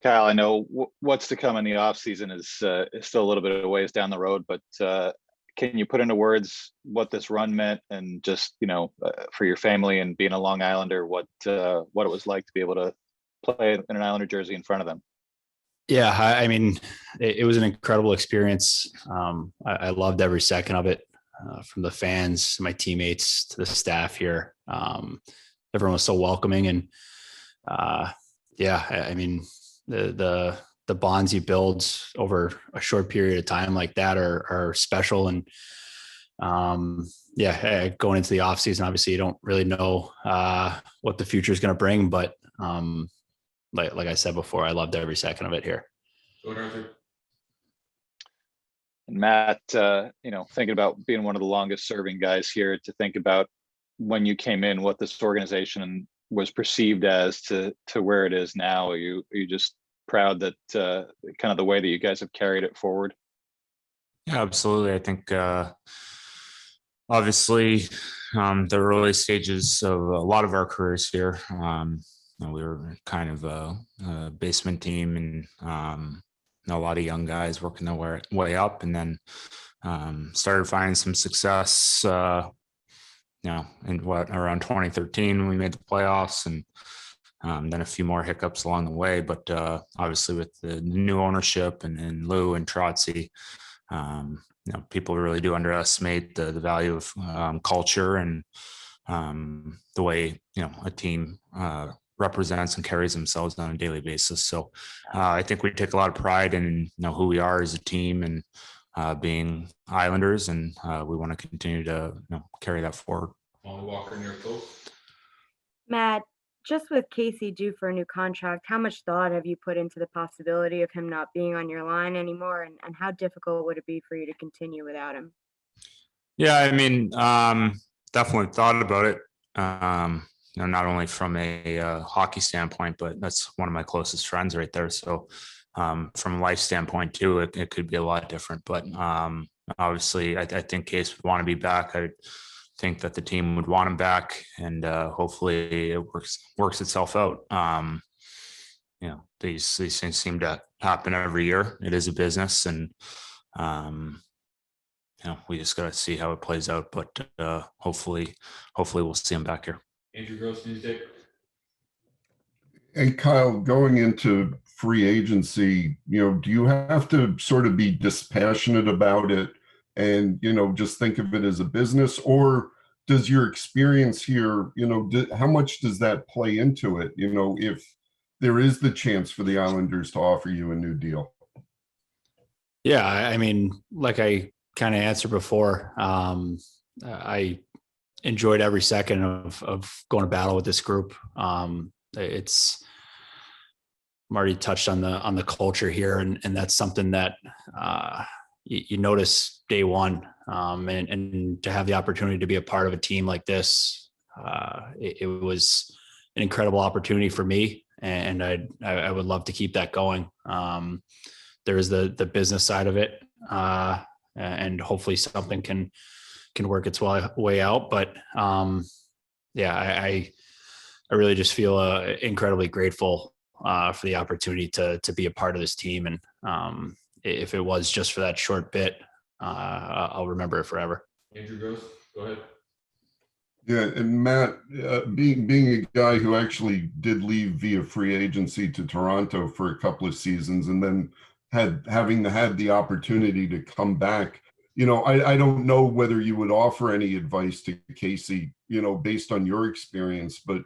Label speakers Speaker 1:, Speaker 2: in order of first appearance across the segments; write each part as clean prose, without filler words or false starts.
Speaker 1: Kyle, I know what's to come in the off season is still a little bit of ways down the road, but can you put into words what this run meant and just for your family and being a Long Islander, what it was like to be able to play in an Islander jersey in front of them?
Speaker 2: Yeah, I mean, it was an incredible experience. I loved every second of it, from the fans, to my teammates, to the staff here. Everyone was so welcoming, and I mean, the bonds you build over a short period of time like that are special. And going into the off season, obviously you don't really know what the future is going to bring, but like I said before, I loved every second of it here.
Speaker 1: And Matt, thinking about being one of the longest serving guys here, to think about when you came in, what this organization was perceived as to where it is now. Are you just proud that kind of the way that you guys have carried it forward?
Speaker 3: Yeah, absolutely. I think obviously the early stages of a lot of our careers here, we were kind of a basement team, and a lot of young guys working their way up, and then started finding some success in around 2013 we made the playoffs, and then a few more hiccups along the way. But obviously with the new ownership and Lou and Trotzy, people really do underestimate the value of culture and the way a team represents and carries themselves on a daily basis. So I think we take a lot of pride in who we are as a team, and being Islanders, and we want to continue to carry that forward.
Speaker 4: Matt, just with Casey due for a new contract, how much thought have you put into the possibility of him not being on your line anymore, and how difficult would it be for you to continue without him?
Speaker 3: Yeah, I mean, definitely thought about it. Not only from a hockey standpoint, but that's one of my closest friends right there. So from a life standpoint too, it could be a lot different. But obviously, I think Case would want to be back. I think that the team would want him back, and hopefully it works itself out. These things seem to happen every year. It is a business, and we just got to see how it plays out. But hopefully we'll see him back here.
Speaker 5: Andrew Gross, Newsday.
Speaker 6: Hey, Kyle, going into free agency, do you have to sort of be dispassionate about it and, just think of it as a business? Or does your experience here, how much does that play into it? If there is the chance for the Islanders to offer you a new deal?
Speaker 2: Yeah, I mean, like I kind of answered before, I enjoyed every second of going to battle with this group. It's Marty touched on the culture here, and that's something that you notice day one, and to have the opportunity to be a part of a team like this, it was an incredible opportunity for me, and I would love to keep that going. There is the business side of it, and hopefully something can work its way out. But I really just feel incredibly grateful for the opportunity to be a part of this team. And if it was just for that short bit, I'll remember it forever.
Speaker 5: Andrew Gross, go ahead.
Speaker 6: Yeah, and Matt, being a guy who actually did leave via free agency to Toronto for a couple of seasons, and then having had the opportunity to come back, I don't know whether you would offer any advice to Casey, based on your experience, but,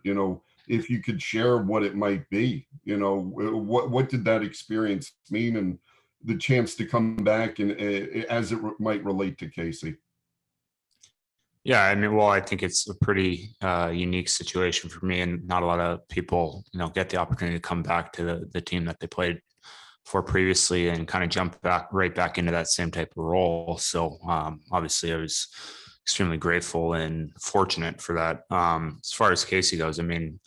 Speaker 6: if you could share what it might be, what did that experience mean, and the chance to come back, and as it might relate to Casey?
Speaker 3: Yeah, I mean, well, I think it's a pretty unique situation for me, and not a lot of people, get the opportunity to come back to the team that they played for previously and kind of jump right back into that same type of role. So obviously I was extremely grateful and fortunate for that. As far as Casey goes, I mean,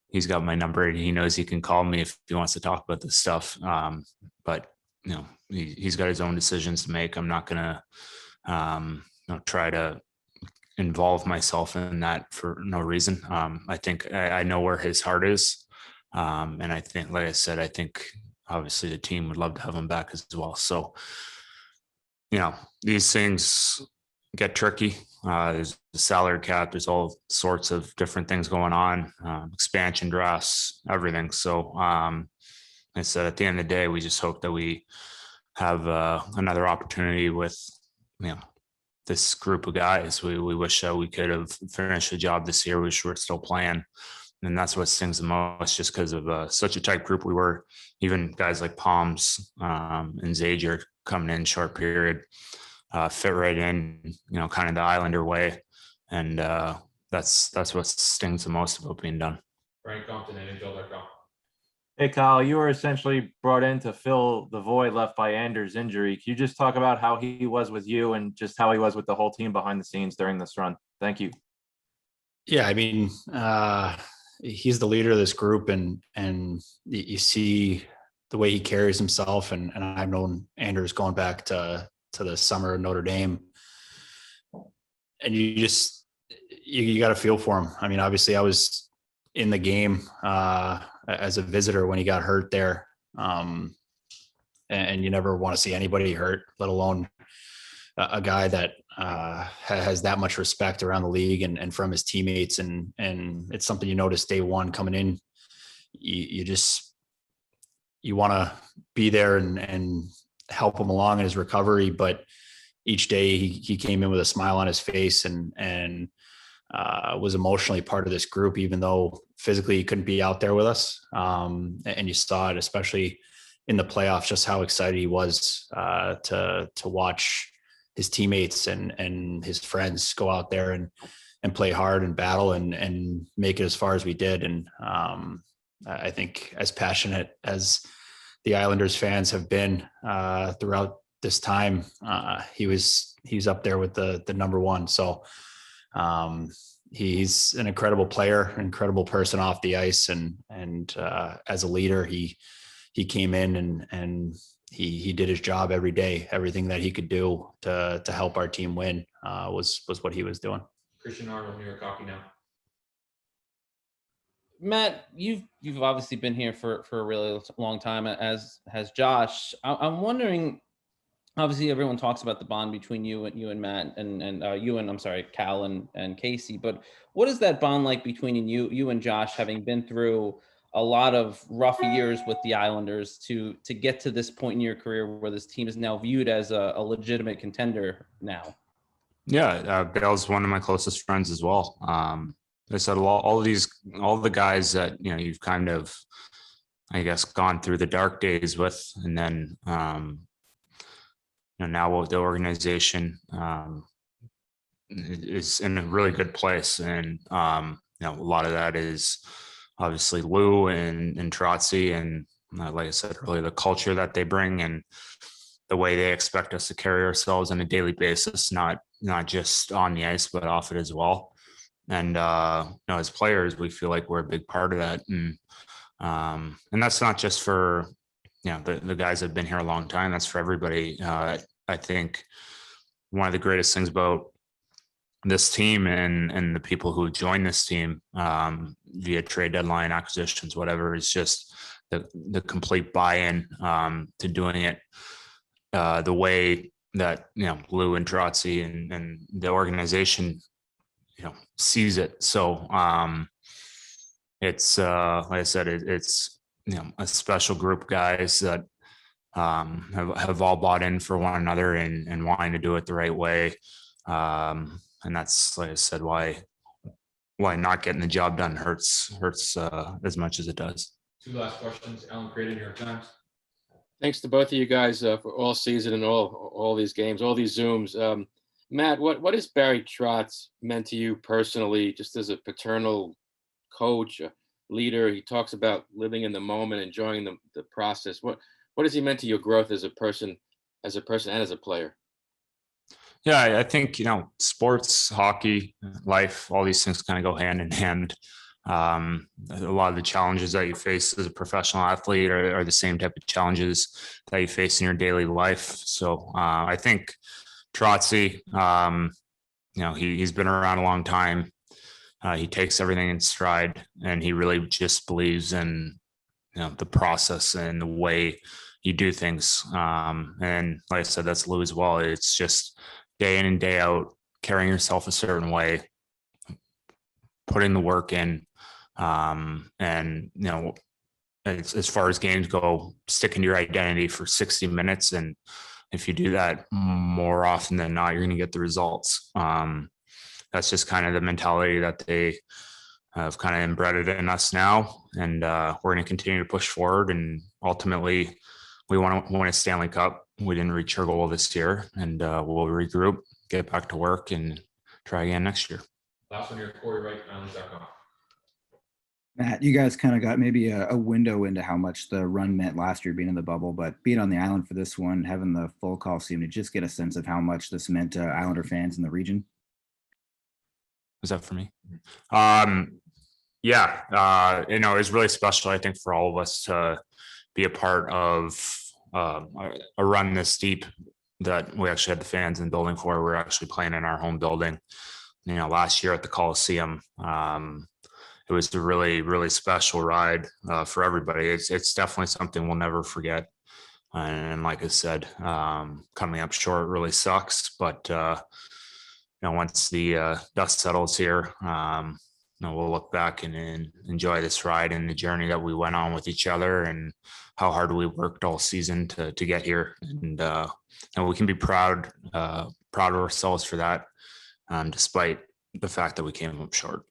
Speaker 3: he's got my number and he knows he can call me if he wants to talk about this stuff. But he's got his own decisions to make. I'm not going to try to involve myself in that for no reason. I think I know where his heart is. And I think, like I said, I think obviously the team would love to have him back as well. So, these things get tricky. There's the salary cap. There's all sorts of different things going on, expansion drafts, everything. So, I said, at the end of the day, we just hope that we have another opportunity with, this group of guys. We wish that we could have finished the job this year. We wish we're still playing. And that's what stings the most, just because of such a tight group we were. Even guys like Palms and Zager coming in short period, fit right in, kind of the Islander way. And that's what stings the most about being done.
Speaker 5: Brian Compton, NHL.com.
Speaker 7: Hey, Kyle, you were essentially brought in to fill the void left by Anders' injury. Can you just talk about how he was with you and just how he was with the whole team behind the scenes during this run? Thank you.
Speaker 2: Yeah, I mean, he's the leader of this group, and you see the way he carries himself. And I've known Anders going back to the summer of Notre Dame, and you got to feel for him. I mean, obviously, I was in the game as a visitor when he got hurt there, and you never want to see anybody hurt, let alone a guy that has that much respect around the league and from his teammates. And it's something you notice day one coming in. You want to be there and help him along in his recovery. But each day he came in with a smile on his face and was emotionally part of this group, even though physically he couldn't be out there with us. And you saw it, especially in the playoffs, just how excited he was to watch his teammates and his friends go out there and play hard and battle and make it as far as we did. And I think as passionate as the Islanders fans have been throughout this time, he's up there with the number one. So he's an incredible player, incredible person off the ice. And as a leader, he came in and he did his job every day. Everything that he could do to help our team win was what he was doing.
Speaker 5: Christian Arnold, New York Hockey Now.
Speaker 8: Matt, you've obviously been here for a really long time, as has Josh. I'm wondering, obviously everyone talks about the bond between you and Matt and I'm sorry, Cal and Casey, but what is that bond like between you and Josh, having been through a lot of rough years with the Islanders to get to this point in your career where this team is now viewed as a legitimate contender now?
Speaker 3: Yeah, Bale's one of my closest friends as well. I said all the guys that you've kind of, I guess, gone through the dark days with, and then now with the organization is in a really good place, and a lot of that is obviously Lou and Trotzy, and like I said earlier, the culture that they bring and the way they expect us to carry ourselves on a daily basis, not just on the ice, but off it as well. And as players, we feel like we're a big part of that. And that's not just for, the guys that have been here a long time. That's for everybody. I think one of the greatest things about this team and the people who join this team via trade deadline, acquisitions, whatever, is just the complete buy-in to doing it the way that Lou and Trotzy and the organization sees it. So it's like I said, it's a special group of guys that have all bought in for one another and wanting to do it the right way. And that's, like I said, why not getting the job done hurts as much as it does.
Speaker 5: Two last questions. Alan Creighton, New York Times.
Speaker 9: Thanks to both of you guys for all season and all these games, all these Zooms. Matt, what has Barry Trotz meant to you personally, just as a paternal coach, a leader? He talks about living in the moment, enjoying the process. What has he meant to your growth as a person and as a player?
Speaker 3: Yeah, I think, sports, hockey, life, all these things kind of go hand in hand. A lot of the challenges that you face as a professional athlete are the same type of challenges that you face in your daily life. So I think Trotzy, he's been around a long time. He takes everything in stride, and he really just believes in the process and the way you do things. And like I said, that's Lou as well. It's just day in and day out, carrying yourself a certain way, putting the work in, and as far as games go, sticking to your identity for 60 minutes. And if you do that more often than not, you're going to get the results. That's just kind of the mentality that they have kind of embedded in us now. And we're going to continue to push forward. And ultimately, we want to win a Stanley Cup. We didn't reach our goal this year, and we'll regroup, get back to work, and try again next year.
Speaker 5: Last one here, Corey Wright, Islanders.com.
Speaker 10: Matt, you guys kind of got maybe a window into how much the run meant last year being in the bubble, but being on the island for this one, having the full Coliseum, to just get a sense of how much this meant to Islander fans in the region.
Speaker 3: Was that for me? Yeah, it was really special, I think, for all of us to be a part of a run this deep that we actually had the fans in the building for. We're actually playing in our home building. Last year at the Coliseum, it was a really, really special ride for everybody. It's definitely something we'll never forget. And like I said, coming up short really sucks, but once the dust settles here, we'll look back and enjoy this ride and the journey that we went on with each other and how hard we worked all season to get here. And we can be proud of ourselves for that, despite the fact that we came up short.